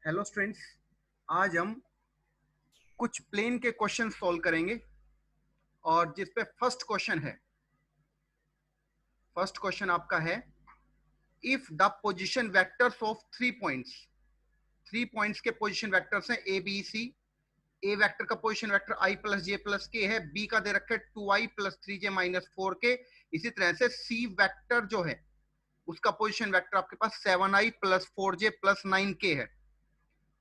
Hello students, आज हम कुछ प्लेन के क्वेश्चन सॉल्व करेंगे और जिस पे फर्स्ट क्वेश्चन आपका है, if the position vectors of 3 points के पोजीशन वेक्टर्स हैं A B C. A vector का position vector i plus J plus K है, बी का दे रखा है 2i plus 3j minus 4k। इसी तरह से सी वेक्टर जो है उसका पोजीशन वेक्टर आपके पास 7i plus 4j plus 9k है।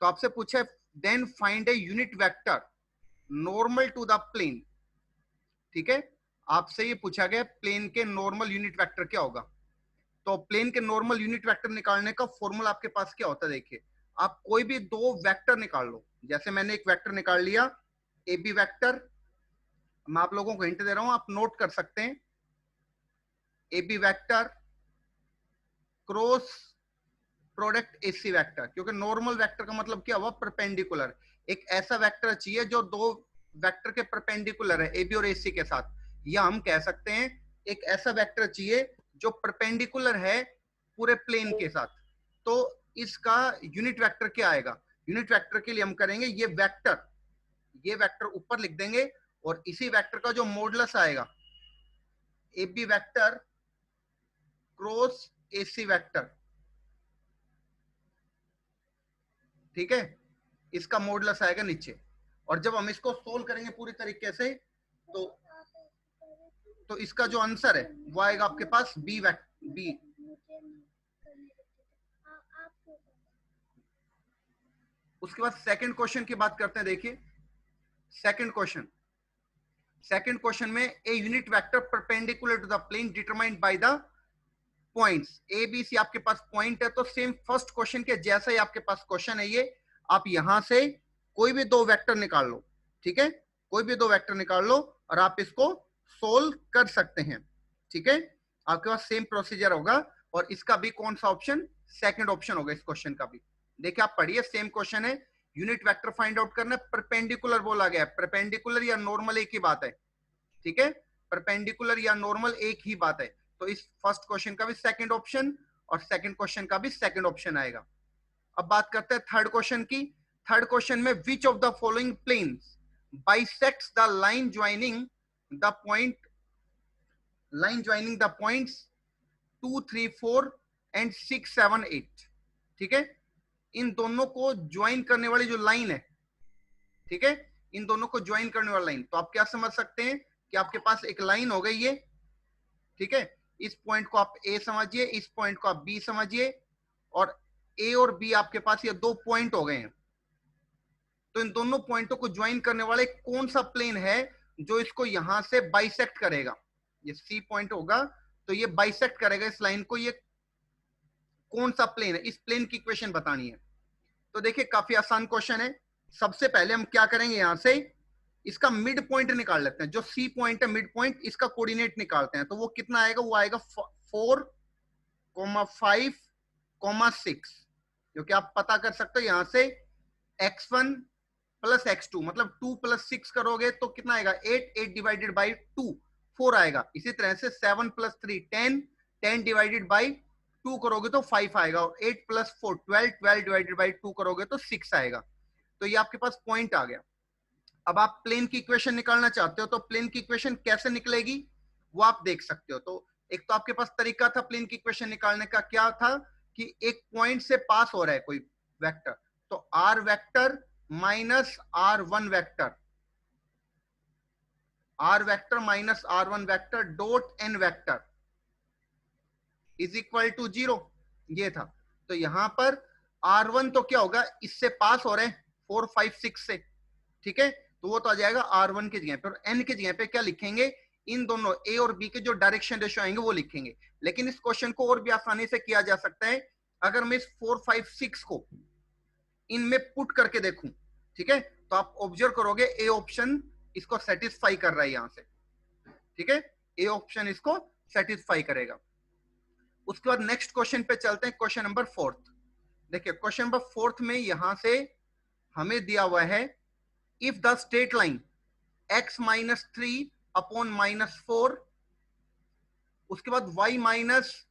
तो आपसे पूछा है then find a unit vector normal to the plane. ठीक है, आपसे ये पूछा गया प्लेन के नॉर्मल यूनिट वेक्टर क्या होगा। तो प्लेन के नॉर्मल यूनिट वेक्टर निकालने का फॉर्मूला आपके पास क्या होता है, देखिए आप कोई भी दो वेक्टर निकाल लो। जैसे मैंने एक वेक्टर निकाल लिया ए बी वेक्टर, मैं आप लोगों को हिंट दे रहा हूं, आप नोट कर सकते हैं। A B vector cross product A C vector, क्योंकि नॉर्मल वेक्टर का मतलब क्या हुआ, परपेंडिकुलर। एक ऐसा वेक्टर चाहिए जो दो वेक्टर के परपेंडिकुलर है, ए बी और ए सी के साथ। या हम कह सकते हैं एक ऐसा वेक्टर चाहिए जो परपेंडिकुलर है पूरे प्लेन के साथ। तो इसका यूनिट वेक्टर क्या आएगा? यूनिट वेक्टर के लिए हम करेंगे ये वेक्टर ऊपर लिख देंगे और इसी वेक्टर का जो मॉडुलस आएगा, A B vector cross A C vector, ठीक है, इसका मॉडुलस आएगा नीचे। और जब हम इसको सोल्व करेंगे पूरी तरीके से तो इसका जो आंसर है वो आएगा आपके पास बी। उसके बाद सेकंड क्वेश्चन की बात करते हैं। देखिए सेकंड क्वेश्चन में a unit vector perpendicular to the plane determined by the points A B C. आपके पास पॉइंट है, तो सेम फर्स्ट क्वेश्चन के जैसा ही आपके पास क्वेश्चन है ये। आप यहां से कोई भी दो वेक्टर निकाल लो, ठीक है, कोई भी दो वेक्टर निकाल लो और आप इसको सोल्व कर सकते हैं। ठीक है, आपके पास सेम प्रोसीजर होगा और इसका भी कौन सा ऑप्शन? सेकंड ऑप्शन होगा इस क्वेश्चन का भी। देखिए आप पढ़िए, सेम क्वेश्चन है, यूनिट वेक्टर फाइंड आउट करना, परपेंडिकुलर बोला गया है। परपेंडिकुलर या नॉर्मल एक ही बात है, ठीक है, परपेंडिकुलर या नॉर्मल एक ही बात है। तो इस फर्स्ट क्वेश्चन का भी सेकंड ऑप्शन और सेकंड क्वेश्चन का भी सेकंड ऑप्शन आएगा। अब बात करते हैं थर्ड क्वेश्चन की। थर्ड क्वेश्चन में which of the following planes bisects the line joining the points 2, 3, 4 and 6, 7, 8। ठीक है, इन दोनों को ज्वाइन करने वाली जो लाइन है, ठीक है, इन दोनों को ज्वाइन करने वाली लाइन, तो आप क्या समझ सकते हैं कि आपके पास एक लाइन हो गई ये, ठीक है, इस पॉइंट को आप ए समझिए, इस पॉइंट को आप बी समझिए, और ए और बी आपके पास ये दो पॉइंट हो गए हैं। तो इन दोनों पॉइंटों को ज्वाइन करने वाले कौन सा प्लेन है जो इसको यहां से बाइसेक्ट करेगा? ये सी पॉइंट होगा, तो ये बाइसेक्ट करेगा इस लाइन को। ये कौन सा प्लेन है, इस प्लेन की इक्वेशन बतानी है। तो देखिए काफी आसान क्वेश्चन है। सबसे पहले हम क्या करेंगे, यहां से इसका मिड पॉइंट निकाल लेते हैं। जो सी पॉइंट है मिड पॉइंट, इसका कोऑर्डिनेट निकालते हैं। तो वो कितना आएगा? वो आएगा 4,5,6, क्योंकि आप पता कर सकते हो यहां से x1 प्लस x2 मतलब 2 प्लस 6 करोगे तो कितना आएगा? 8 डिवाइडेड बाई 2 4 आएगा। इसी तरह से 7 प्लस 3 10 डिवाइडेड बाई 2 करोगे तो 5 आएगा, और 8 प्लस 4 12 डिवाइडेड बाई 2 करोगे तो 6 आएगा। तो ये आपके पास पॉइंट आ गया। अब आप प्लेन की इक्वेशन निकालना चाहते हो, तो प्लेन की इक्वेशन कैसे निकलेगी वो आप देख सकते हो। तो एक तो आपके पास तरीका था प्लेन की इक्वेशन निकालने का, क्या था कि एक पॉइंट से पास हो रहा है कोई वेक्टर, तो R vector minus R1 vector, R vector minus R1 vector dot N vector is equal to 0, ये था। तो यहां पर R1 तो क्या होगा, इससे पास हो रहे हैं 4, 5, 6 से, ठीक है, तो वो तो आ जाएगा R1 की जगह पे, और N की जगह पे क्या लिखेंगे? इन दोनों A और B के जो डायरेक्शन रेशियो आएंगे वो लिखेंगे। लेकिन इस क्वेश्चन को और भी आसानी से किया जा सकता है। अगर मैं इस 4, 5, 6 को इनमें पुट करके देखूं, ठीक है, तो आप ऑब्जर्व करोगे ए ऑप्शन इसको सेटिस्फाई कर रहा है यहां से, ठीक है, ए ऑप्शन इसको सेटिस्फाई करेगा। उसके बाद नेक्स्ट क्वेश्चन पे चलते हैं, क्वेश्चन नंबर 4। देखिए क्वेश्चन नंबर 4 में यहां से हमें दिया हुआ है, if the straight line x minus 3 upon minus 4, उसके बाद y minus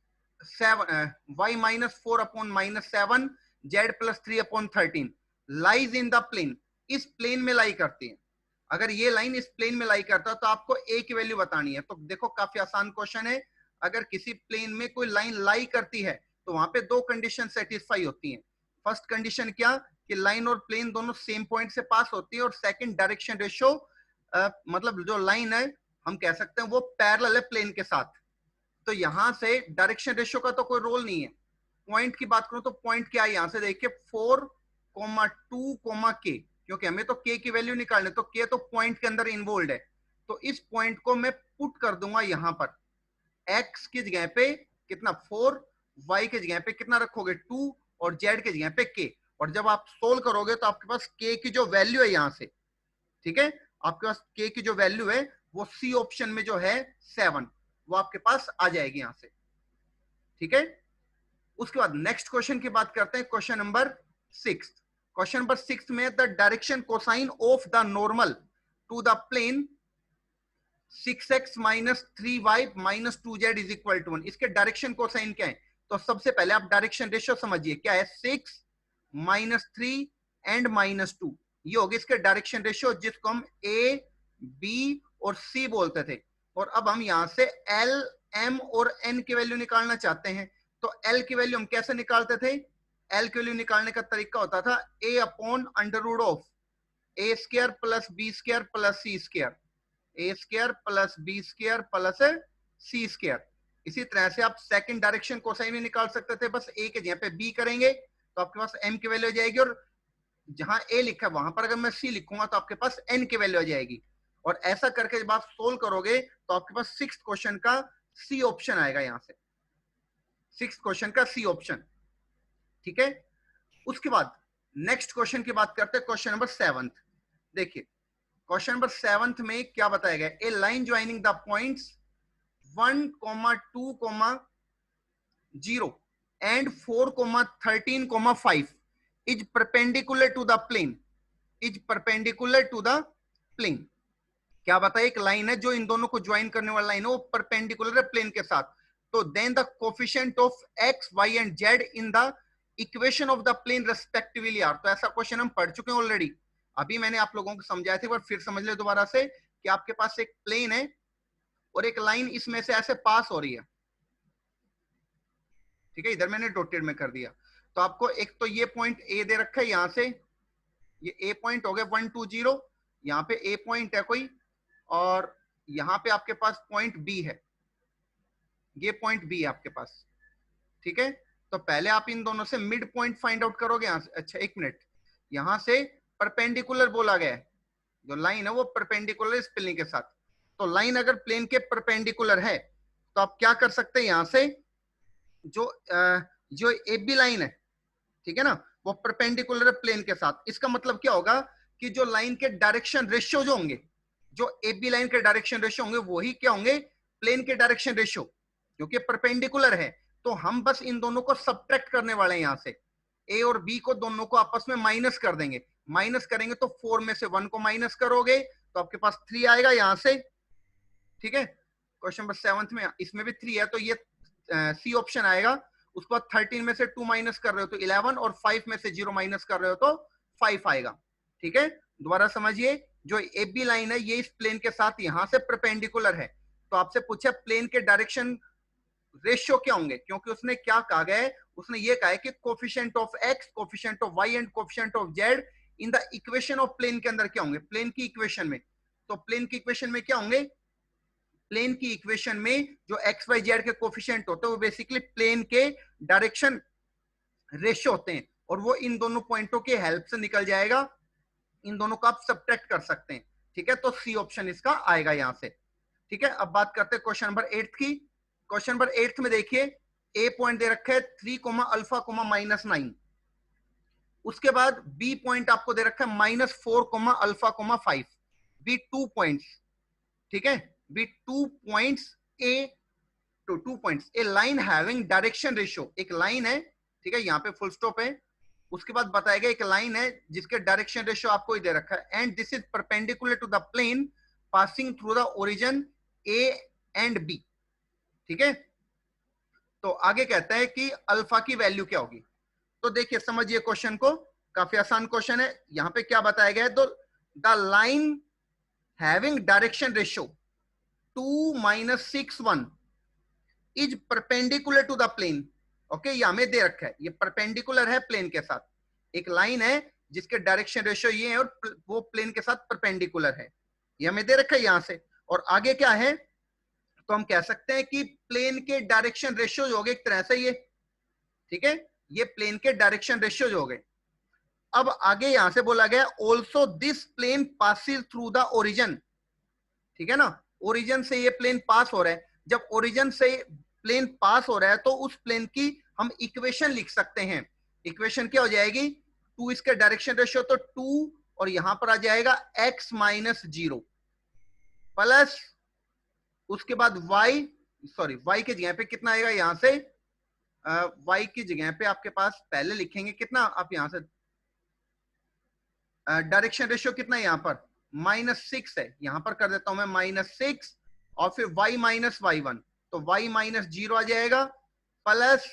4 upon minus 7 z+3/13 lies in the plane, इस प्लेन में लाई करती है। अगर ये लाइन इस प्लेन में लाई करता है तो आपको a की वैल्यू बतानी है। तो देखो काफी आसान क्वेश्चन है। अगर किसी प्लेन में कोई लाइन लाई करती है तो वहां पे दो कंडीशन सेटिस्फाई होती हैं। फर्स्ट कंडीशन क्या, कि लाइन और प्लेन दोनों सेम पॉइंट से पास होती है, और सेकंड डायरेक्शन रेशियो, मतलब जो लाइन है हम कह सकते हैं वो पैरेलल है प्लेन के साथ। तो यहां से डायरेक्शन रेशियो का तो कोई रोल नहीं है। पॉइंट की बात करूं तो पॉइंट क्या है, यहां से देखिए 4,2,k, क्योंकि हमें तो k की वैल्यू निकालनी, तो k तो पॉइंट के अंदर इन्वॉल्व है। तो इस पॉइंट को मैं पुट कर दूंगा यहां पर, x की जगह पे कितना 4, y की जगह पे कितना रखोगे 2, और z की जगह पे k। और जब आप सोल्व करोगे तो आपके पास k की जो वैल्यू है यहां से, ठीक है, आपके पास k की जो वैल्यू है वो सी ऑप्शन में जो है 7, वो आपके पास आ जाएगी यहां से। ठीक है, उसके बाद नेक्स्ट क्वेश्चन की बात करते हैं, क्वेश्चन नंबर 6। क्वेश्चन नंबर 6 में the direction cosine of the normal to the plane 6x minus 3y minus 2z is equal to 1, इसके डायरेक्शन कोसाइन क्या है। तो सबसे पहले आप डायरेक्शन रेशियो समझिए, क्या है 6 माइनस 3 एंड माइनस 2, ये होगी इसके डायरेक्शन रेशियो, जिसको हम a b और c बोलते थे। और अब हम यहां से l m और n की वैल्यू निकालना चाहते हैं। तो l की वैल्यू हम कैसे निकालते थे, l की वैल्यू निकालने का तरीका होता था a upon under root of a square plus b square plus c square, A square plus B square plus C square. इसी तरह से आप सेकंड डायरेक्शन कोसाइन भी निकाल सकते थे, बस ए के जगह पे बी करेंगे तो आपके पास एम की वैल्यू आ जाएगी, और जहां ए लिखा है वहां पर अगर मैं सी लिखूंगा तो आपके पास एन की वैल्यू आ जाएगी। और ऐसा करके जब आप सोल्व करोगे तो आपके पास सिक्स्थ क्वेश्चन का सी ऑप्शन आएगा, यहां से सिक्स्थ क्वेश्चन का सी ऑप्शन। ठीक है, उसके बाद नेक्स्ट क्वेश्चन की बात करते हैं, क्वेश्चन नंबर 7। देखिए क्वेश्चन नंबर 7 में क्या बताया गया, a line joining the points 1, 2, 0 and 4, 13, 5 is perpendicular to the plane, is perpendicular to the plane. क्या बताया, एक लाइन है जो इन दोनों को ज्वाइन करने वाला लाइन है, वो परपेंडिकुलर है प्लेन के साथ। तो then the coefficient of x, y and z in the equation of the plane respectively are. तो ऐसा क्वेश्चन हम पढ़ चुके हैं ऑलरेडी, अभी मैंने आप लोगों को समझाया था, फिर समझ ले दोबारा से, कि आपके पास एक प्लेन है और एक लाइन इसमें से ऐसे पास हो रही है। ठीक है, इधर मैंने डॉटेड में कर दिया। तो आपको एक तो ये पॉइंट ए दे रखा है, यहां से ये ए पॉइंट हो गया 1, 2, 0, यहाँ पे ए पॉइंट है कोई, और यहाँ पे आपके पास पॉइंट बी है, ये पॉइंट बी है आपके पास। ठीक है, तो पहले आप इन दोनों से मिड पॉइंट फाइंड आउट करोगे यहां से। अच्छा एक मिनट, यहां से परपेंडिकुलर बोला गया है, जो लाइन है वो परपेंडिकुलर इस प्लेन के साथ। तो लाइन अगर प्लेन के परपेंडिकुलर है तो आप क्या कर सकते हैं, यहां से जो ए बी लाइन है, ठीक है ना, वो परपेंडिकुलर है प्लेन के साथ। इसका मतलब क्या होगा कि जो लाइन के डायरेक्शन रेशियो जो होंगे, जो ए बी लाइन के डायरेक्शन रेशियो होंगे वही क्या होंगे, प्लेन के डायरेक्शन रेशियो, क्योंकि परपेंडिकुलर है। तो हम बस इन दोनों को सब्ट्रैक्ट करने वाले हैं, यहां से ए और बी को दोनों को आपस में माइनस कर देंगे। माइनस करेंगे तो 4 में से 1 को माइनस करोगे तो आपके पास 3 आएगा यहां से। ठीक है, क्वेश्चन नंबर 7 में इसमें भी 3 है, तो ये सी ऑप्शन आएगा। उसके बाद 13 में से 2 माइनस कर रहे हो तो 11, और 5 में से 0 माइनस कर रहे हो तो 5 आएगा। ठीक है, दोबारा समझिए, जो ए बी लाइन है ये इस प्लेन के साथ यहां से परपेंडिकुलर है। तो आपसे पूछा प्लेन के डायरेक्शन रेशियो क्या होंगे, क्योंकि उसने क्या कहा गया है, उसने ये कहा है कि coefficient of x, coefficient of y and coefficient of z in the equation of plane के अंदर क्या होंगे, प्लेन की इक्वेशन में। तो प्लेन की इक्वेशन में क्या होंगे, प्लेन की इक्वेशन में जो एक्स वाई जेड के कोफिशिएंट होते हैं वो बेसिकली प्लेन के डायरेक्शन रेशियो होते हैं, और वो इन दोनों पॉइंटों के हेल्प से निकल जाएगा। इन दोनों को आप सब्ट्रैक्ट कर सकते हैं। ठीक है, तो सी ऑप्शन इसका आएगा यहां से। ठीक है, अब बात करते हैं क्वेश्चन नंबर 8 की। क्वेश्चन नंबर 8 में देखिए ए पॉइंट दे रखा है 3, अल्फा, -9। उसके बाद बी पॉइंट आपको दे रखा है -4, अल्फा, 5। बी 2 पॉइंट्स, ठीक है, B 2 points A to 2 points a line having direction ratio, एक लाइन है, ठीक है, यहाँ पे फुल स्टॉप है। उसके बाद बताया गया एक लाइन है जिसके डायरेक्शन रेशियो आपको ही दे रखा है, and this is perpendicular to the plane passing through the origin A and B. ठीक है, तो आगे कहता है कि अल्फा की वैल्यू क्या होगी। तो देखिए समझिए क्वेश्चन को, काफी आसान क्वेश्चन है। यहां पे क्या बताया गया है, तो the line having direction ratio 2 - 6 1 is perpendicular to the plane. Okay, ये हमें दे रखा है, ये परपेंडिकुलर है प्लेन के साथ। एक लाइन है जिसके डायरेक्शन रेशियो ये है और वो प्लेन के साथ परपेंडिकुलर है, ये हमें दे रखा है यहां से। और आगे क्या है, तो हम कह सकते हैं कि प्लेन के डायरेक्शन रेशियो हो गए एक तरह से ये, ठीक है, ये प्लेन के डायरेक्शन रेशियो हो गए। अब आगे यहां से बोला गया also this plane passes through the origin, ठीक है ना, ओरिजिन से ये प्लेन पास हो रहा है। जब ओरिजिन से प्लेन पास हो रहा है तो उस प्लेन की हम इक्वेशन लिख सकते हैं। इक्वेशन क्या हो जाएगी, 2 इसके डायरेक्शन रेशियो तो 2 और यहां पर आ जाएगा x - 0 प्लस उसके बाद y की जगह पे कितना आएगा, यहां से y की जगह पे आपके पास पहले लिखेंगे कितना, आप यहां से डायरेक्शन रेशियो कितना है यहां पर -6 है, यहां पर कर देता हूं मैं -6 और फिर y - y1, तो y - 0 आ जाएगा प्लस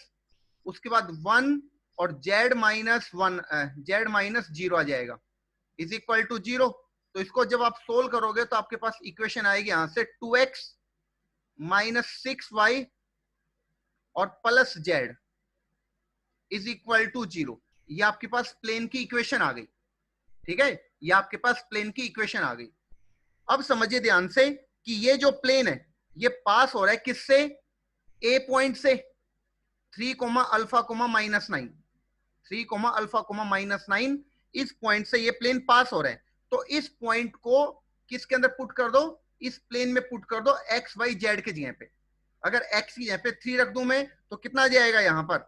उसके बाद 1 और z - 0 आ जाएगा इज इक्वल टू 0। तो इसको जब आप सोल्व करोगे तो आपके पास इक्वेशन आएगी यहां से 2x - 6y और plus z is equal to 0। ये आपके पास प्लेन की इक्वेशन आ गई, ठीक है, ये आपके पास प्लेन की इक्वेशन आ गई। अब समझिए ध्यान से कि ये जो प्लेन है ये पास हो रहा है किससे, ए पॉइंट से 3, अल्फा, -9, 3, अल्फा, -9, इस पॉइंट से ये प्लेन पास हो रहा है। तो इस पॉइंट को किसके अंदर पुट कर दो, इस प्लेन में पुट कर दो एक्स वाई जेड के जगह पे। अगर एक्स की जगह पे 3 रख दूं मैं तो कितना आ जाएगा, यहां पर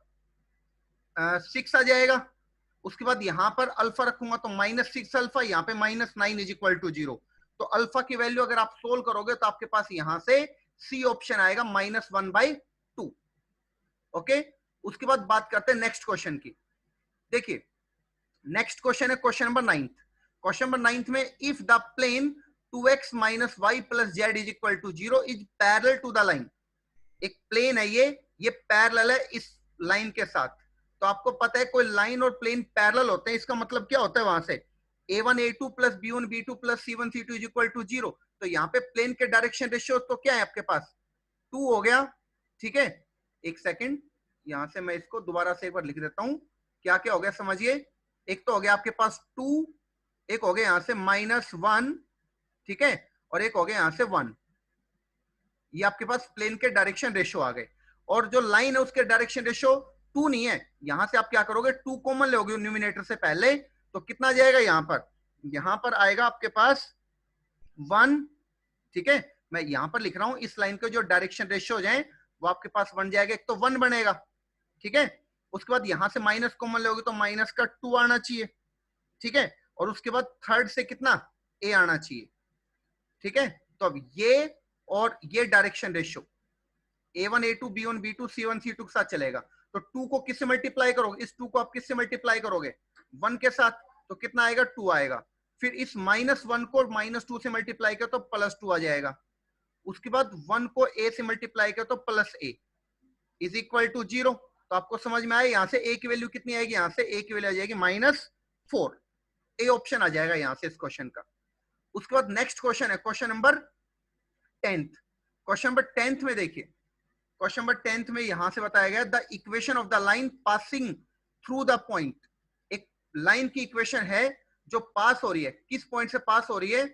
6 आ जाएगा। उसके बाद यहां पर अल्फा रखूंगा तो -6 अल्फा, यहाँ पे -9 इज इक्वल टू 0। तो अल्फा की वैल्यू अगर आप सोल्व करोगे तो आपके पास यहां से सी ऑप्शन आएगा -1/2। ओके, उसके बाद बात करते हैं नेक्स्ट क्वेश्चन की। देखिए नेक्स्ट क्वेश्चन है क्वेश्चन नंबर 9। क्वेश्चन नंबर 9 में if the plane 2x - y + z is equal to 0 is parallel to the line. एक प्लेन है ये पैरेलल है इस लाइन के साथ। तो आपको पता है कोई लाइन और प्लेन पैरेलल होते हैं, इसका मतलब क्या होता है वहां से, a1 a2 + b1 b2 + c1 c2 is equal to 0। तो यहाँ पे प्लेन के डायरेक्शन रेशियो तो क्या है आपके पास 2 हो गया, ठीक है। एक सेकंड, यहां से मैं इसको दोबारा से एक बार लिख देता हूं, क्या क्या हो गया समझिए। एक तो हो गया आपके पास 2, एक हो गया यहां से -1, ठीक है, और एक हो गया यहां से 1। ये आपके पास प्लेन के डायरेक्शन रेशियो आ गए। और जो लाइन है उसके डायरेक्शन रेशियो 2 नहीं है, यहां से आप क्या करोगे 2 कॉमन लोगे न्यूमिनेटर से पहले, तो कितना जाएगा यहां पर आएगा आपके पास 1, ठीक है। मैं यहां पर लिख रहा हूं इस लाइन के जो डायरेक्शन रेशियो जाए वो आपके पास 1 जाएगा, एक तो 1 बनेगा, ठीक है। उसके बाद यहां से माइनस कॉमन लोगे तो माइनस का 2 आना चाहिए, ठीक है। और उसके बाद थर्ड से कितना a आना चाहिए, ठीक है। तो अब ये और ये direction ratio a1 a2 b1 b2 c1 c2 के साथ चलेगा। तो 2 को किससे मल्टीप्लाई करोगे, इस 2 को आप किससे मल्टीप्लाई करोगे 1 के साथ, तो कितना आएगा 2 आएगा। फिर इस -1 को -2 से मल्टीप्लाई कर तो +2 आ जाएगा। उसके बाद 1 को a से मल्टीप्लाई कर तो +a इज इक्वल टू 0। तो आपको समझ में आया, यहां से a की वैल्यू कितनी आएगी, यहां से a की वैल्यू आ जाएगी -4। ए ऑप्शन आ जाएगा यहां से इस क्वेश्चन का। उसके बाद नेक्स्ट क्वेश्चन है क्वेश्चन नंबर 10। क्वेश्चन नंबर 10 में देखिए, क्वेश्चन नंबर 10 में यहां से बताया गया the equation of the line passing through the point. एक लाइन की इक्वेशन है जो पास हो रही है, किस पॉइंट से पास हो रही है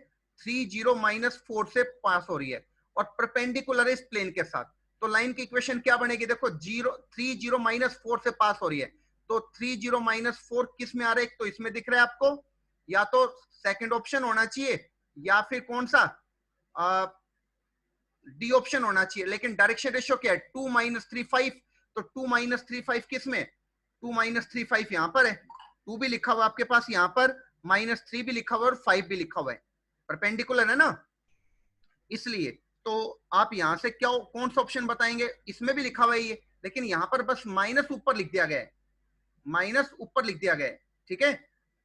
3 0 -4 से पास हो रही है और परपेंडिकुलर है इस प्लेन के साथ। तो लाइन की इक्वेशन क्या बनेगी, देखो 3 0 -4 से पास हो रही है, तो 3 0 -4 किस में आ रहा है, एक तो इसमें दिख रहा है आपको, या तो सेकंड ऑप्शन होना चाहिए या फिर कौन सा डी ऑप्शन होना चाहिए। लेकिन डायरेक्शन रेशियो क्या है 2 - 3 5, तो 2 - 3 5 किस में 2 - 3 5 यहां पर है, 2 भी लिखा हुआ आपके पास यहां पर, -3 भी लिखा हुआ और 5 भी लिखा हुआ है, परपेंडिकुलर है ना, इसलिए। तो आप यहां से क्या कौन सा ऑप्शन बताएंगे, इसमें भी लिखा हुआ है ये, लेकिन यहां पर बस माइनस ऊपर लिख दिया गया है, माइनस ऊपर लिख दिया गया है, ठीक है।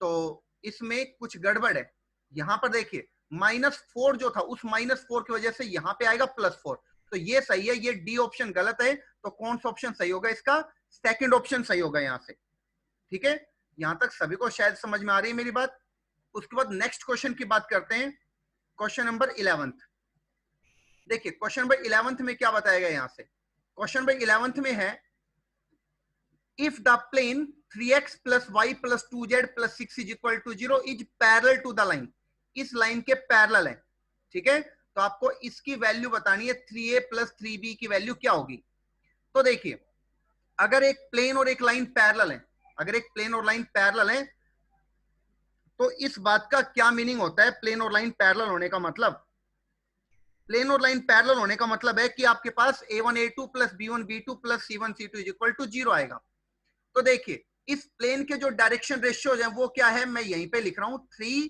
तो इसमें कुछ गड़बड़ है। यहां पर देखिए -4 जो था उस -4 की वजह से यहां पे आएगा +4, तो ये सही है, ये डी ऑप्शन गलत है। तो कौन सा ऑप्शन सही होगा इसका, सेकंड ऑप्शन सही होगा यहां से, ठीक है, यहां तक सभी को शायद समझ में आ रही है मेरी बात। उसके बाद नेक्स्ट क्वेश्चन की बात करते हैं, क्वेश्चन नंबर 11। देखिए क्वेश्चन नंबर 11 में क्या बताया गया यहां से, क्वेश्चन नंबर 11 में है if the plane 3x plus y plus 2z plus 6 is equal to 0 is parallel to the line, इस लाइन के पैरेलल है। ठीक है, तो आपको इसकी वैल्यू बतानी है 3a प्लस 3b की वैल्यू क्या होगी। तो देखिए अगर एक प्लेन और एक लाइन पैरेलल है, अगर एक प्लेन और लाइन पैरेलल है तो इस बात का क्या मीनिंग होता है, प्लेन और लाइन पैरेलल होने का मतलब, प्लेन और लाइन पैरेलल होने का मतलब है कि आपके पास a1 a2 plus b1 b2 plus c1 c2 is equal to 0 आएगा। तो देखिए इस प्लेन के जो डायरेक्शन रेशियोज हैं वो क्या है, मैं यहीं पे लिख रहा हूं 3,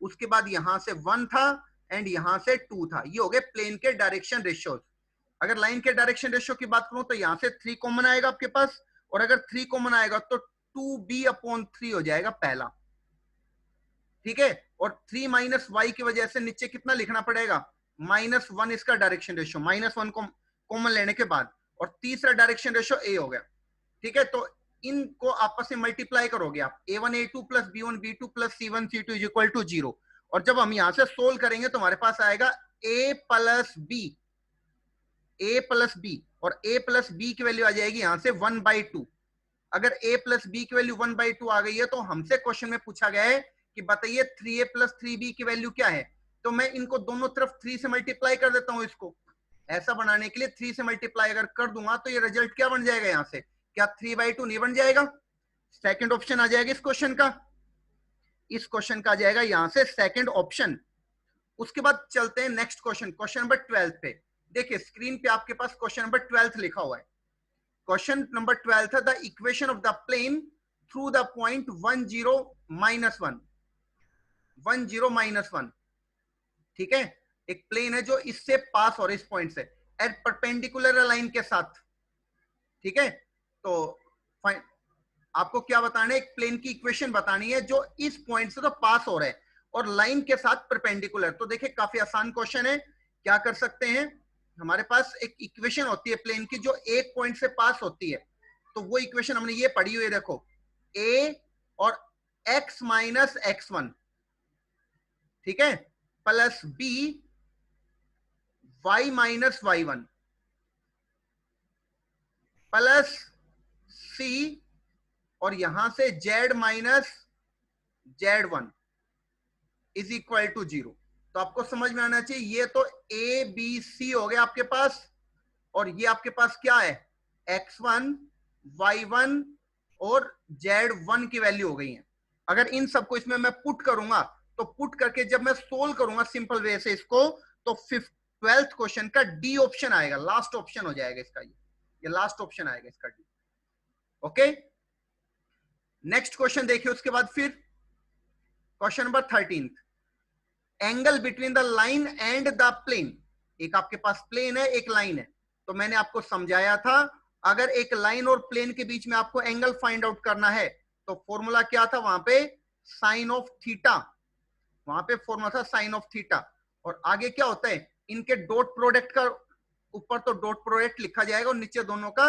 उसके बाद यहां से 1 था एंड यहां से 2 था, ये हो गए प्लेन के डायरेक्शन रेशियोज। अगर लाइन के डायरेक्शन रेशियो की बात करूं तो यहां से 3 कॉमन आएगा आपके पास, और अगर 3 कॉमन आएगा तो 2b/3 हो जाएगा पहला। ठीक है, और 3 माइनस वाई की वजह से नीचे कितना लिखना पड़ेगा, -1 इसका डायरेक्शन रेशियो, -1 को कॉमन लेने के बाद, और तीसरा डायरेक्शन रेशियो ए हो गया। ठीक है, तो इनको आपस में मल्टीप्लाई करोगे आप, a1 a2 plus b1 b2 plus c1 c2 is equal to 0, और जब हम यहां से सोल्व करेंगे तो हमारे पास आएगा a प्लस b, और a प्लस b की वैल्यू आ जाएगी यहां से 1/2। अगर a प्लस b की वैल्यू 1/2 आ गई है तो हमसे क्वेश्चन में पूछा गया है कि बताइए 3a प्लस 3b की वैल्यू क्या है। तो मैं इनको दोनों तरफ 3 से मल्टीप्लाई कर देता हूं, इसको ऐसा बनाने के लिए 3 से मल्टीप्लाई अगर कर दूंगा तो ये रिजल्ट क्या बन जाएगा, यहां से क्या 3/2 नहीं बन जाएगा, सेकंड ऑप्शन आ जाएगा इस क्वेश्चन का, इस क्वेश्चन का आ जाएगा यहां से सेकंड ऑप्शन। उसके बाद चलते हैं नेक्स्ट क्वेश्चन, क्वेश्चन नंबर 12 पे। देखिए स्क्रीन पे आपके पास क्वेश्चन नंबर 12 लिखा हुआ है। क्वेश्चन नंबर 12 था the equation of the plane through the point 1 0 -1, 1 0 -1। ठीक है, एक प्लेन है जो इससे पास हो रहा है, इस पॉइंट से एट परपेंडिकुलर लाइन के साथ। ठीक है, तो आपको क्या बताना है, एक प्लेन की इक्वेशन बतानी है जो इस पॉइंट से तो पास हो रहा है और लाइन के साथ परपेंडिकुलर। तो देखिए काफी आसान क्वेश्चन है, क्या कर सकते हैं, हमारे पास एक इक्वेशन होती है प्लेन की जो एक पॉइंट से पास होती है, तो वो इक्वेशन हमने ये पढ़ी हुई है, देखो a और x माइनस x1, ठीक है, plus b y minus y1 plus c और यहां से z minus z1 is equal to 0। तो आपको समझ में आना चाहिए ये तो ए बी सी हो गया आपके पास, और ये आपके पास क्या है x1 y1 और z1 की वैल्यू हो गई है। अगर इन सबको इसमें मैं पुट करूंगा तो पुट करके जब मैं सोल्व करूंगा सिंपल वे से इसको, तो 12th क्वेश्चन का डी ऑप्शन आएगा, लास्ट ऑप्शन हो जाएगा इसका, ये लास्ट ऑप्शन आएगा इसका डी। ओके, नेक्स्ट क्वेश्चन देखिए उसके बाद फिर question number 13, angle between the line and the plane. एक आपके पास प्लेन है, एक लाइन है, तो मैंने आपको समझाया था अगर एक लाइन और प्लेन के बीच में आपको एंगल फाइंड आउट करना है तो फॉर्मूला क्या था वहां पे, साइन ऑफ थीटा, वहां पे फॉर्मूला था साइन ऑफ थीटा। और आगे क्या होता है, इनके डॉट प्रोडक्ट का, ऊपर तो डॉट प्रोडक्ट लिखा जाएगा और नीचे दोनों का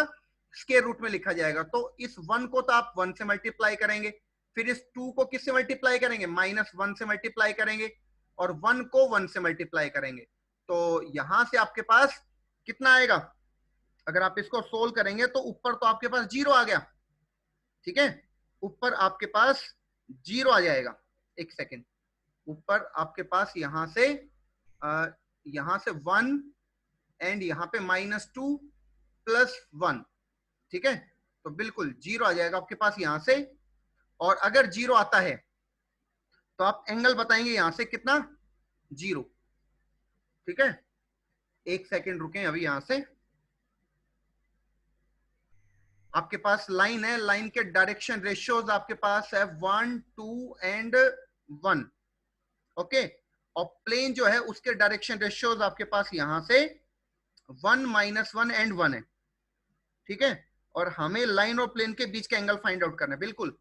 स्क्वायर रूट में लिखा जाएगा। तो इस 1 को तो आप 1 से मल्टीप्लाई करेंगे, फिर इस 2 को किससे मल्टीप्लाई करेंगे, -1 से मल्टीप्लाई करेंगे, और 1 को 1 से मल्टीप्लाई करेंगे। तो यहां से आपके पास कितना आएगा, अगर आप इसको सोल्व करेंगे तो ऊपर तो आपके पास 0 आ गया, ठीक है, ऊपर आपके पास 0 आ जाएगा, एक सेकेंड, ऊपर आपके पास यहां से 1 एंड यहां पे -2 प्लस 1, ठीक है, तो बिल्कुल 0 आ जाएगा आपके पास यहां से। और अगर 0 आता है तो आप एंगल बताएंगे यहां से कितना, 0, ठीक है, एक सेकेंड रुकें, अभी यहां से आपके पास लाइन है, लाइन के डायरेक्शन रेशियोज आपके पास है 1 2 एंड 1, ओके, और प्लेन जो है उसके डायरेक्शन रेशियोज आपके पास यहां से 1 -1 एंड 1 है, ठीक है, और हमें लाइन और प्लेन के बीच का एंगल फाइंड आउट करना है, बिल्कुल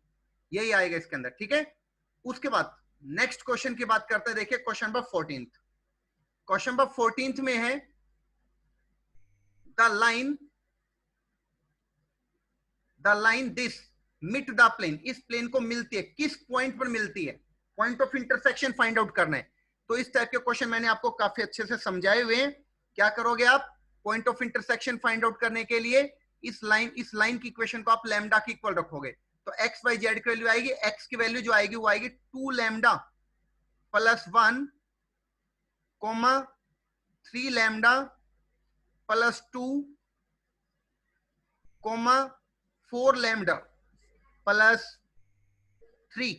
यही आएगा इसके अंदर, ठीक है। उसके बाद नेक्स्ट क्वेश्चन की बात करते हैं, देखिए क्वेश्चन नंबर 14, क्वेश्चन नंबर 14 में है द लाइन दिस मिट द प्लेन, इस प्लेन को मिलती है, किस पॉइंट पर मिलती है, point of intersection find out करना है। तो इस टाइप के क्वेश्चन मैंने आपको काफी अच्छे से समझाए हुए हैं। क्या करोगे आप, point of intersection find out करने के लिए इस लाइन की इक्वेशन को आप लैम्डा की इक्वल रखोगे, तो एक्स वाई जेड की वैल्यू आएगी, एक्स की वैल्यू जो आएगी वो आएगी 2 lambda plus 1 comma 3 lambda plus 2 comma 4 lambda plus 3,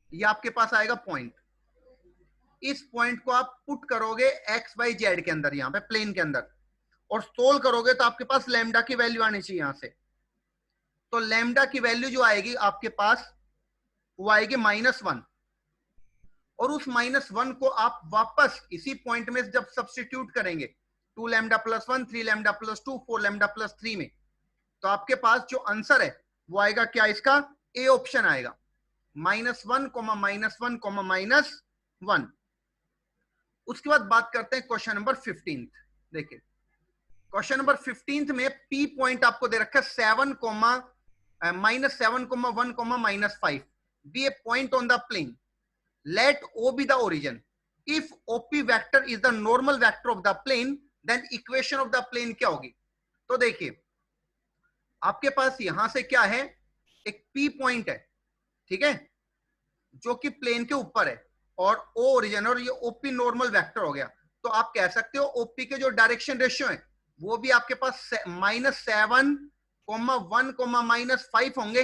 ये आपके पास आएगा पॉइंट। इस पॉइंट को आप पुट करोगे एक्स वाई जेड के अंदर, यहां पे प्लेन के अंदर, और सोल्व करोगे तो आपके पास लैम्डा की वैल्यू आनी चाहिए यहां से। तो लैम्डा की वैल्यू जो आएगी आपके पास वो आएगी -1, और उस -1 को आप वापस इसी पॉइंट में जब सब्स्टिट्यूट करेंगे 2 lambda plus 1, 3 lambda plus 2, 4 lambda plus 3 में, तो आपके पास जो आंसर है वो आएगा क्या, इसका ए ऑप्शन आएगा, -1, -1, -1। उसके बाद बात करते हैं क्वेश्चन नंबर 15। देखिए क्वेश्चन नंबर 15 में पी पॉइंट आपको दे रखा है 7, -7, -1, -5 be a point on the plane, let O be the origin, if OP vector is the normal vector of the plane then equation of the plane क्या होगी। तो देखिए आपके पास यहां से क्या है, एक P पॉइंट है, ठीक है, जो कि प्लेन के ऊपर है, और O ओरिजिन, और ये OP नॉर्मल वेक्टर हो गया। तो आप कह सकते हो OP के जो डायरेक्शन रेशियो है वो भी आपके पास -7, -1, -5 होंगे।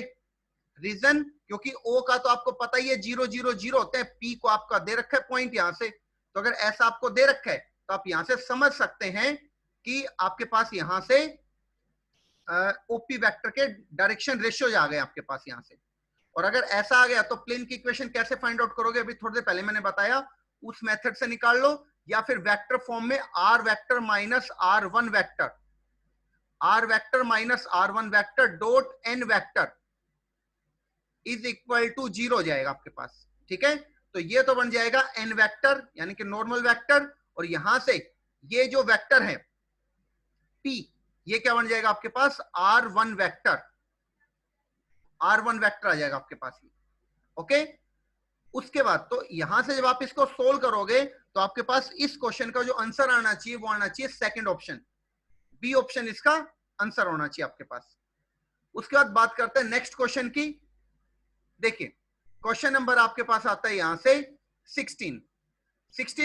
रीजन, क्योंकि O का तो आपको पता ही है 0, 0, 0 होते हैं, P को आपका दे रखा है पॉइंट यहां से, तो अगर ऐसा आपको दे रखा है तो आप यहां से समझ सकते हैं कि आपके पास यहां से ओपी वेक्टर के डायरेक्शन रेशियो आ गए आपके पास यहां से। और अगर ऐसा आ गया तो प्लेन की इक्वेशन कैसे फाइंड आउट करोगे, अभी थोड़ी देर पहले मैंने बताया, उस मेथड से निकाल लो, या फिर वेक्टर फॉर्म में r vector minus r1 vector, r vector minus r1 vector dot n vector is equal to 0 हो जाएगा आपके पास, ठीक है। तो ये तो बन जाएगा n वेक्टर यानी कि नॉर्मल वेक्टर, और यहां से ये जो वेक्टर है p, ये क्या बन जाएगा आपके पास r1 वेक्टर, r1 वेक्टर आ जाएगा आपके पास, ओके। उसके बाद तो यहां से जब आप इसको सोल्व करोगे तो आपके पास इस क्वेश्चन का जो आंसर आना चाहिए वो आना चाहिए सेकंड ऑप्शन, बी ऑप्शन इसका आंसर होना चाहिए आपके पास। उसके बाद बात करते हैं नेक्स्ट क्वेश्चन की। देखिए क्वेश्चन नंबर आपके पास आता है यहां से 16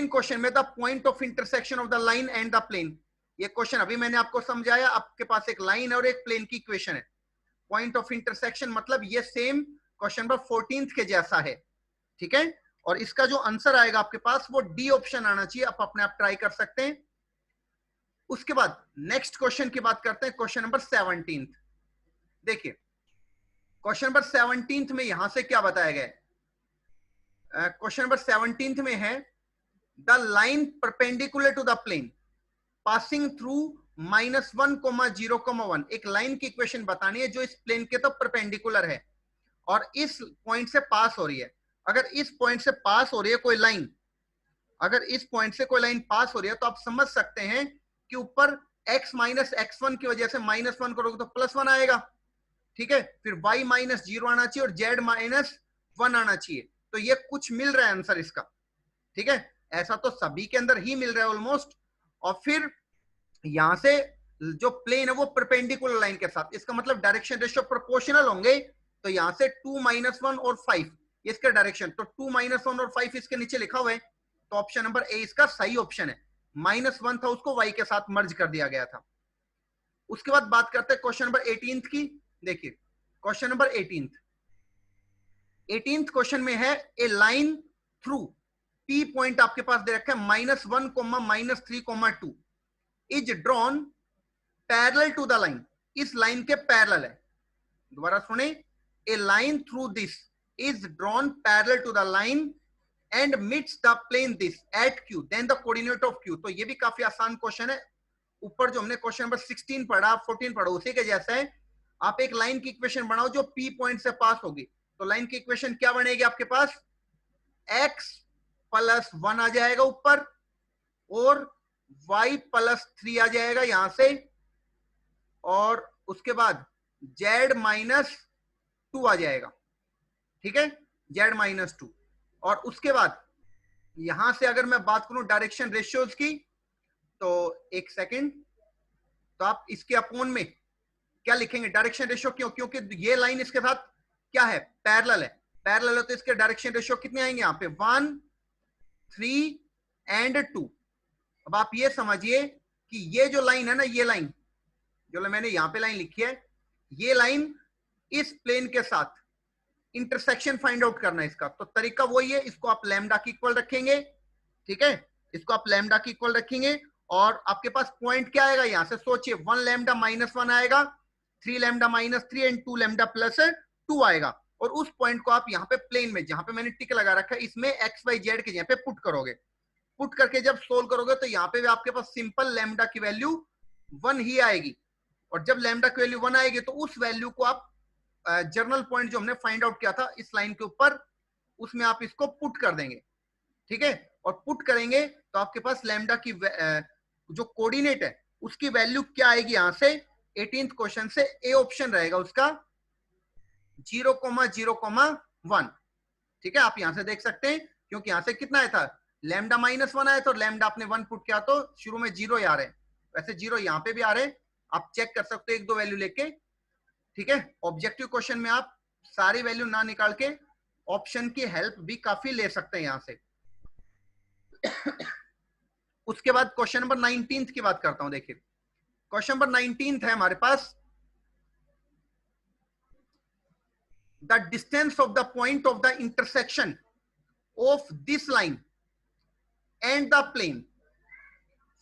क्वेश्चन में the point of intersection of the line and the plane. ये क्वेश्चन अभी मैंने आपको समझाया, आपके पास एक लाइन और एक प्लेन की इक्वेशन है, पॉइंट ऑफ इंटरसेक्शन मतलब ये सेम क्वेश्चन नंबर 14 के जैसा है, ठीक है। और इसका जो आंसर आएगा आपके पास वो डी ऑप्शन आना चाहिए, आप अपने आप ट्राई कर सकते हैं। उसके बाद नेक्स्ट क्वेश्चन की बात करते हैं, क्वेश्चन नंबर 17। देखिए क्वेश्चन नंबर 17 में यहां से क्या बताया गया है, क्वेश्चन नंबर 17 में है the line perpendicular to the plane passing through -1, 0, 1, एक लाइन की इक्वेशन बतानी है जो इस प्लेन के तो परपेंडिकुलर है और इस पॉइंट से पास हो रही है। अगर इस पॉइंट से पास हो रही है कोई लाइन, अगर इस पॉइंट से कोई लाइन पास हो रही है तो आप समझ सकते हैं कि ऊपर x माइनस x1 की वजह से -1 करोगे तो +1 आएगा, ठीक है। फिर y माइनस 0 आना चाहिए और z माइनस 1 आना चाहिए। तो ये कुछ मिल रहा है आंसर इसका, ठीक है। ऐसा तो सभी के अंदर ही मिल रहा है ऑलमोस्ट। और फिर यहां से जो प्लेन है वो परपेंडिकुलर लाइन के साथ, इसका मतलब डायरेक्शन रेशियो प्रोपोर्शनल होंगे। तो यहां से 2, -1 और 5 इसके डायरेक्शन, तो 2, -1 और 5 इसके नीचे लिखा हुआ है, तो ऑप्शन नंबर ए इसका सही ऑप्शन है। -1 था उसको y के साथ मर्ज कर दिया गया था। उसके बाद बात करते हैं क्वेश्चन नंबर 18 की। देखिए क्वेश्चन नंबर 18 क्वेश्चन में है a line through P point आपके पास दे रखा है -1, -3, 2 is drawn parallel to the line, इस लाइन के पैरेलल है। दोबारा सुने, a line through this is drawn parallel to the line and meets the plane this at Q then the coordinate of Q। तो ये भी काफी आसान क्वेश्चन है। ऊपर जो हमने क्वेश्चन नंबर 16 पढ़ा, 14 पढ़ा, उसी के जैसा है। आप एक लाइन की इक्वेशन बनाओ जो P पॉइंट से पास होगी, तो लाइन की इक्वेशन क्या बनेगी आपके पास, x + 1 आ जाएगा ऊपर और y + 3 आ जाएगा यहां से, और उसके बाद z - 2 आ जाएगा, ठीक है, z-2। और उसके बाद यहां से अगर मैं बात करूं डायरेक्शन रेशियोज की, तो एक सेकेंड, तो आप इसके अपोन में क्या लिखेंगे, डायरेक्शन रेशियो, क्यों, क्योंकि ये लाइन इसके साथ क्या है, पैरेलल है, पैरेलल है, तो इसके डायरेक्शन रेशियो कितने आएंगे यहाँ पे, 1, 3 एंड 2। अब आप ये समझिए कि ये जो लाइन है ना, ये लाइन जो मैंने यहां पे लाइन लिखी है, ये लाइन इस प्लेन के साथ इंटरसेक्शन फाइंड आउट करना है इसका, तो तरीका वही है, इसको आप लैम्डा की इक्वल रखेंगे, ठीक है, इसको आप लैम्डा की इक्वल रखेंगे, और आपके पास पॉइंट क्या आएगा, यहां से सोचिए 1 लैम्डा -1 आएगा, 3 लैम्डा -3 एंड 2 लैम्डा +2 आएगा, और उस पॉइंट को आप यहाँ पे प्लेन में, जहां पे मैंने टिक लगा रखा है, इसमें एक्स वाई जेड के यहाँ पे पुट करोगे, पुट करके जब सोल्व करोगे तो यहाँ पे भी आपके पास सिंपल लैम्डा की वैल्यू 1 ही आएगी, और जब लैम्डा की वैल्यू 1 आएगी तो उस वैल्यू को आप जर्नल पॉइंट जो हमने फाइंड आउट किया था इस लाइन के ऊपर, उसमें आप इसको पुट कर देंगे, ठीक है, और पुट करेंगे तो आपके पास लैम्डा की जो कोऑर्डिनेट है उसकी वैल्यू क्या आएगी, यहां से 18th क्वेश्चन से ए ऑप्शन रहेगा उसका 0,0,1, ठीक है, आप यहां से देख सकते हैं, क्योंकि यहां से कितना आया था, लैम्डा -1 आया था, और लैम्डा आपने 1 पुट किया तो शुरू में 0 आ रहे हैं, वैसे 0 यहां पे भी आ रहे हैं, आप चेक कर सकते हो एक दो वैल्यू लेके, ठीक है। ऑब्जेक्टिव क्वेश्चन में आप सारी वैल्यू ना निकाल के ऑप्शन की हेल्प भी काफी ले सकते हैं यहां से। उसके बाद क्वेश्चन नंबर 19 की बात करता हूं, देखिए क्वेश्चन नंबर 19 है हमारे पास, the distance of the point of the intersection of this line and the plane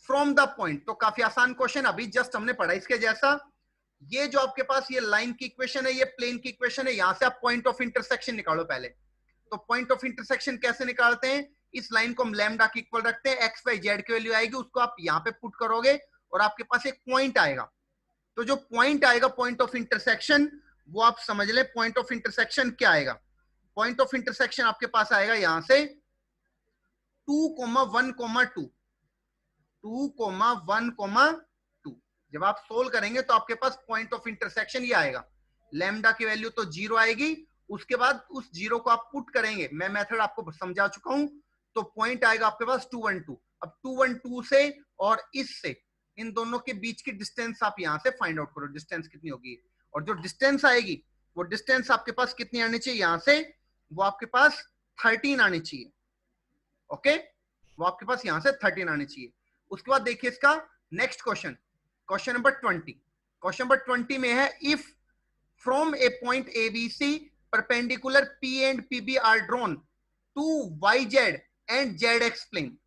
from the point. तो काफी आसान क्वेश्चन, अभी जस्ट हमने पढ़ा इसके जैसा, ये जो आपके पास ये लाइन की इक्वेशन है, ये प्लेन की इक्वेशन है, यहां से आप पॉइंट ऑफ इंटरसेक्शन निकालो पहले। तो पॉइंट ऑफ इंटरसेक्शन कैसे निकालते हैं, इस लाइन को हम लैम्डा की इक्वल रखते हैं, एक्स वाई जेड की वैल्यू आएगी, उसको आप यहां पे पुट करोगे और आपके पास एक पॉइंट आएगा। तो जो पॉइंट आएगा पॉइंट ऑफ इंटरसेक्शन, वो आप समझ ले पॉइंट ऑफ इंटरसेक्शन क्या आएगा। पॉइंट ऑफ इंटरसेक्शन आपके पास आएगा यहां से 2,1,2, 2,1,2। जब आप सोल्व करेंगे तो आपके पास पॉइंट ऑफ इंटरसेक्शन ये आएगा, लैम्डा की वैल्यू तो 0 आएगी, उसके बाद उस 0 को आप पुट करेंगे, मैं मेथड आपको समझा चुका हूं, तो पॉइंट आएगा आपके पास 212। अब 212 से और इससे, इन दोनों के बीच की डिस्टेंस आप यहां से फाइंड आउट करो, डिस्टेंस कितनी होगी, और जो डिस्टेंस आएगी वो डिस्टेंस आपके पास कितनी आनी चाहिए, यहां से वो आपके पास 13 आनी चाहिए, ओके, वो आपके पास यहां से 13 आनी चाहिए। उसके बाद देखिए इसका next question, question number 20। Question number 20 में है, if from a point A B C perpendicular P and P B are drawn to Y Z and Z X plane,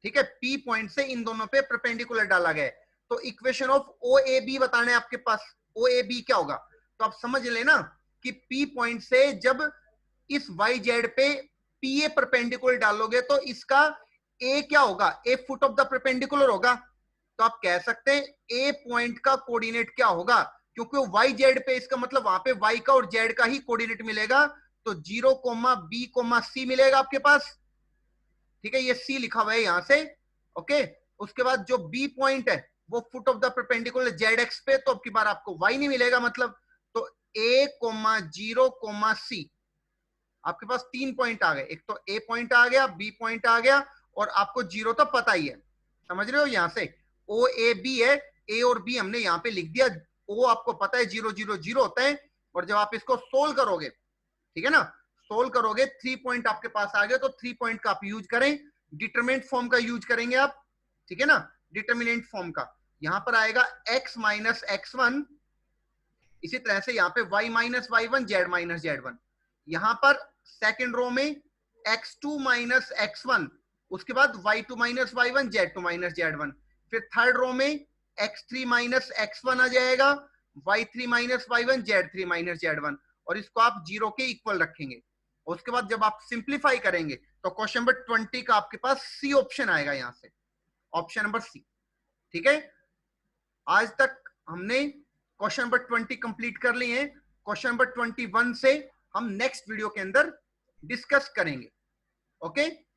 ठीक है, पी पॉइंट से इन दोनों पे परपेंडिकुलर डाला गया है, तो equation of O A B बताना है आपके पास। ओ ए बी क्या होगा, तो आप समझ लेना कि पी पॉइंट से जब इस वाई जेड पे पी ए परपेंडिकुलर डालोगे तो इसका ए क्या होगा, ए फुट ऑफ द परपेंडिकुलर होगा, तो आप कह सकते हैं ए पॉइंट का कोऑर्डिनेट क्या होगा, क्योंकि वो वाई जेड पे, इसका मतलब वहां पे वाई का और जेड का ही कोऑर्डिनेट मिलेगा, तो 0,B,C मिलेगा आपके पास, ठीक है, ये C लिखा हुआ है यहां से, ओके। उसके बाद जो B पॉइंट है वो foot of the perpendicular Z x पे, तो अब की बार आपको Y नहीं मिलेगा, मतलब तो A,0,C आपके पास 3 पॉइंट आ गए, एक तो A पॉइंट आ गया, B पॉइंट आ गया, और आपको 0 तो पता ही है, समझ रहे हो, यहां से O A B है, A और B हमने यहां पे लिख दिया, O आपको पता है 0 0 0 होता है, और जब आप इसको सोल्व करोगे, ठीक है ना, सोल्व करोगे 3 पॉइंट आपके पास आ गए, तो 3 पॉइंट का आप यूज करें, डिटरमिनेंट फॉर्म का यूज करेंगे आप, ठीक है ना, डिटरमिनेंट फॉर्म का, यहां पर आएगा x माइनस x1, इसी तरह से यहाँ पे y minus y1 z minus z1, यहां पर सेकेंड रो में x2 माइनस x1, उसके बाद y2 minus y1 z2 minus z1, फिर थर्ड रो में x3 माइनस x1 आ जाएगा, y3 minus y1 z3 minus z1, और इसको आप 0 के इक्वल रखेंगे। उसके बाद जब आप सिंप्लीफाई करेंगे तो क्वेश्चन नंबर 20 का आपके पास सी ऑप्शन आएगा, यहां से ऑप्शन नंबर सी, ठीक है। आज तक हमने क्वेश्चन नंबर 20 कंप्लीट कर लिए हैं, क्वेश्चन नंबर 21 से हम नेक्स्ट वीडियो के अंदर डिस्कस करेंगे, ओके।